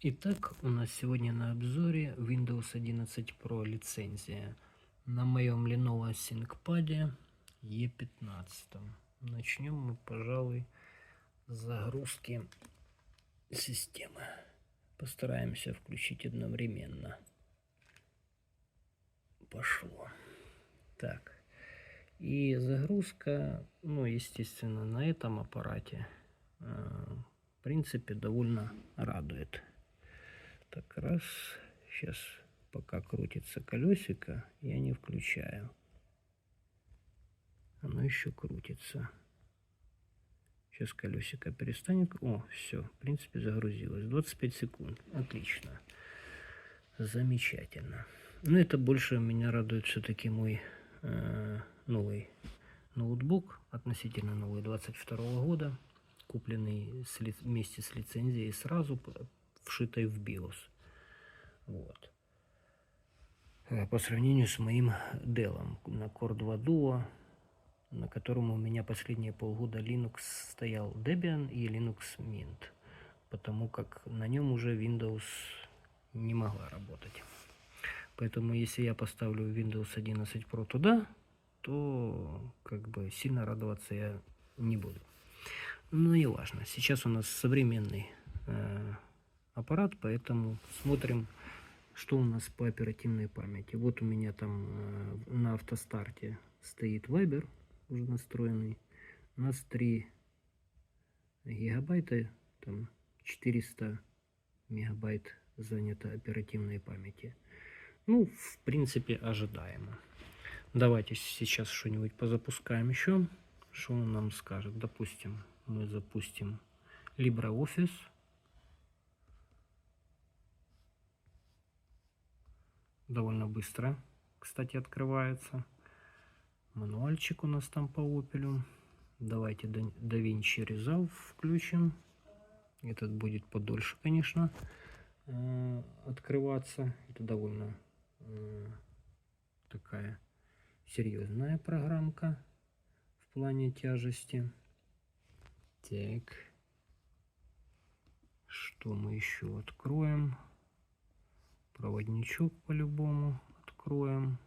Итак, у нас сегодня на обзоре Windows 11 Pro лицензия на моем Lenovo ThinkPad E15. Начнем мы, пожалуй, с загрузки системы. Постараемся включить одновременно. Пошло. Так. И загрузка, естественно, на этом аппарате, в принципе, довольно радует. Так, раз. Сейчас, пока крутится колесико, я не включаю. Оно еще крутится. Сейчас колесико перестанет. О, все, в принципе, загрузилось. 25 секунд. Отлично. Замечательно. Но это больше меня радует все-таки мой новый ноутбук, относительно новый, 22 года, купленный вместе с лицензией, сразу вшитой в BIOS. Вот. По сравнению с моим Dell на Core 2 Duo, на котором у меня последние полгода Linux стоял Debian и Linux Mint, потому как на нем уже Windows не могла работать. Поэтому если я поставлю Windows 11 Pro туда, то как бы сильно радоваться я не буду. Но не важно. Сейчас у нас современный аппарат, поэтому смотрим, что у нас по оперативной памяти. Вот у меня там на автостарте стоит Viber, уже настроенный. У нас 3 гигабайта, там 400 мегабайт занято оперативной памяти. Ну, в принципе, ожидаемо. Давайте сейчас что-нибудь позапускаем еще. Что он нам скажет? Допустим, мы запустим LibreOffice. Довольно быстро, кстати, открывается. Мануальчик у нас там по Opel. Давайте DaVinci Resolve включим. Этот будет подольше, конечно, открываться. Это довольно такая серьезная программка в плане тяжести. Так. Что мы еще откроем? Проводничок по-любому откроем.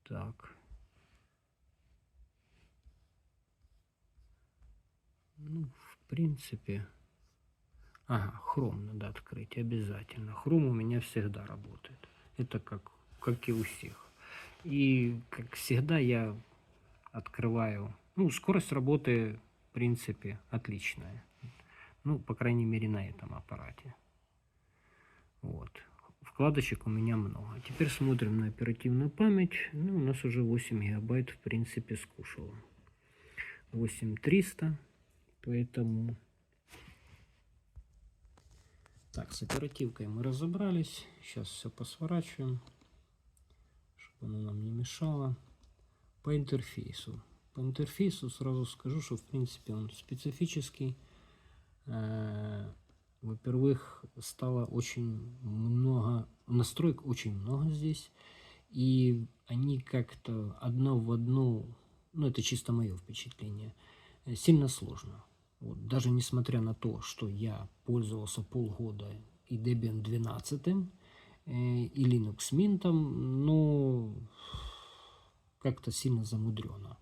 Так. Ну, в принципе... Ага, Chrome надо открыть обязательно. Chrome у меня всегда работает. Это как и у всех. И, как всегда, я открываю... Ну, скорость работы, в принципе, отличная. Ну, по крайней мере, на этом аппарате. Вот. Вкладочек у меня много. Теперь смотрим на оперативную память. Ну, у нас уже 8 гигабайт, в принципе, скушало. 8300. Поэтому... Так, с оперативкой мы разобрались. Сейчас все посворачиваем, чтобы оно нам не мешало. По интерфейсу. По интерфейсу сразу скажу, что, в принципе, он специфический. Во-первых, стало очень много настроек, очень много здесь, и они как-то одно в одну, ну это чисто мое впечатление, сильно сложно. Вот, даже несмотря на то, что я пользовался полгода и Debian 12 и Linux Mint, но как-то сильно замудрено.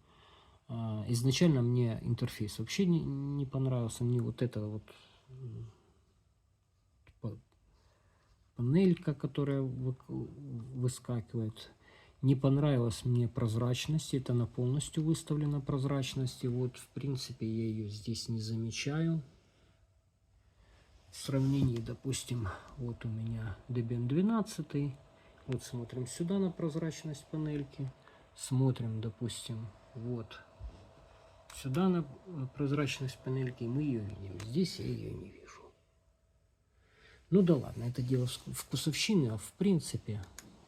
Изначально мне интерфейс вообще не понравился, мне вот это вот панелька, которая выскакивает. Не понравилась мне прозрачность. Это она полностью выставлена прозрачность. И вот, в принципе, я ее здесь не замечаю. В сравнении, допустим, вот у меня Debian 12. Вот смотрим сюда на прозрачность панельки. Смотрим, допустим, вот сюда на прозрачность панельки. Мы ее видим. Здесь я ее не вижу. Ну да ладно, это дело вкусовщины, а в принципе,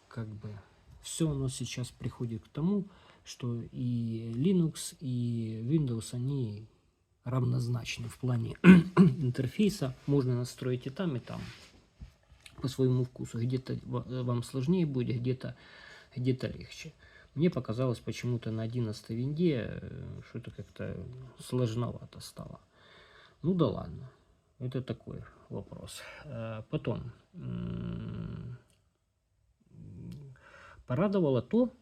как бы, все оно сейчас приходит к тому, что и Linux, и Windows, они равнозначны в плане интерфейса. Можно настроить и там, по своему вкусу. Где-то вам сложнее будет, где-то легче. Мне показалось почему-то на 11 винде, что это как-то сложновато стало. Ну да ладно. Это такой вопрос. Потом порадовало то,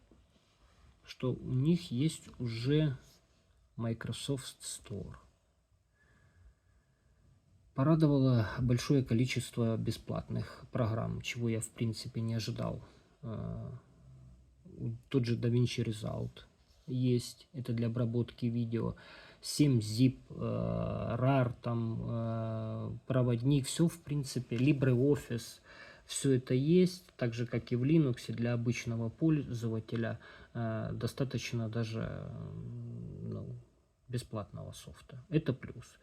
что у них есть уже Microsoft Store. Порадовало большое количество бесплатных программ, чего я в принципе не ожидал. Тот же DaVinci Resolve есть, это для обработки видео. 7-zip, RAR, там, проводник, все в принципе, LibreOffice, все это есть, так же как и в Linux для обычного пользователя, достаточно даже бесплатного софта. Это плюс.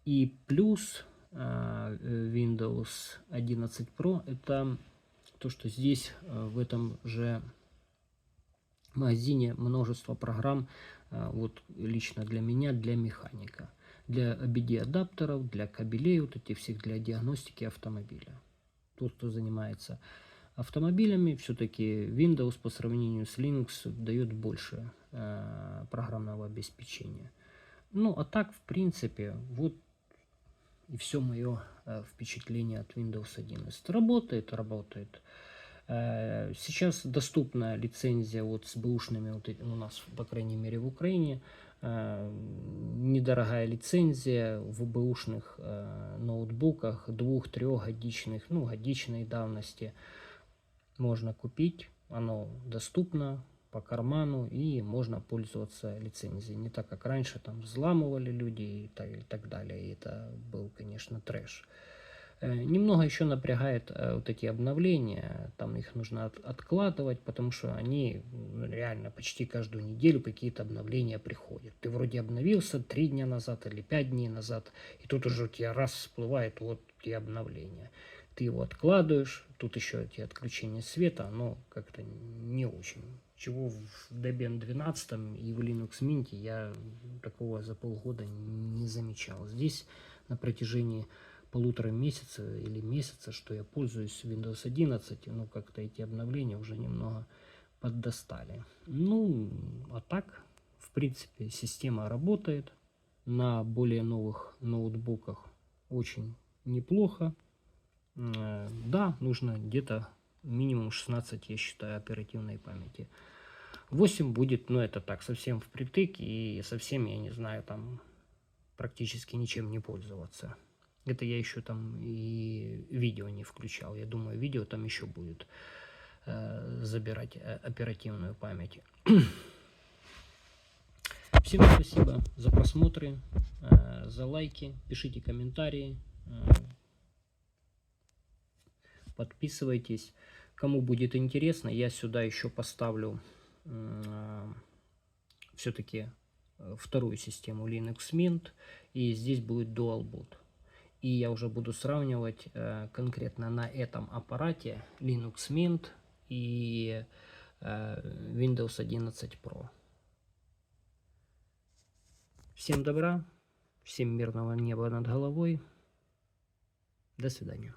И плюс Windows 11 Pro это то, что здесь в этом же магазине множество программ, вот лично для меня, для механика, для OBD-адаптеров, для кабелей, вот этих всех, для диагностики автомобиля. Тот, кто занимается автомобилями, все-таки Windows по сравнению с Linux дает больше программного обеспечения. Ну, а так, в принципе, вот и все мое впечатление от Windows 11. Работает. Сейчас доступна лицензия вот с бэушными, вот у нас, по крайней мере, в Украине, недорогая лицензия в бэушных ноутбуках 2-3 годичной давности можно купить, оно доступно по карману и можно пользоваться лицензией. Не так, как раньше, там взламывали люди и так далее, и это был, конечно, трэш. Немного еще напрягает вот эти обновления, там их нужно откладывать, потому что они реально почти каждую неделю какие-то обновления приходят. Ты вроде обновился 3 дня назад или 5 дней назад, и тут уже у тебя раз всплывает вот эти обновления. Ты его откладываешь, тут еще эти отключения света, оно как-то не очень. Чего в Debian 12 и в Linux Mint я такого за полгода не замечал. Здесь на протяжении 1,5 месяца или месяца, что я пользуюсь Windows 11, ну, как-то эти обновления уже немного поддостали. Ну, а так, в принципе, система работает на более новых ноутбуках очень неплохо. Да, нужно где-то минимум 16, я считаю, оперативной памяти. 8 будет, но это так, совсем впритык, и совсем, я не знаю, там практически ничем не пользоваться. Это я еще там и видео не включал. Я думаю, видео там еще будет забирать оперативную память. Всем спасибо за просмотры, за лайки, пишите комментарии, подписывайтесь. Кому будет интересно, я сюда еще поставлю все-таки вторую систему Linux Mint, и здесь будет Dual Boot. И я уже буду сравнивать конкретно на этом аппарате Linux Mint и Windows 11 Pro. Всем добра, всем мирного неба над головой. До свидания.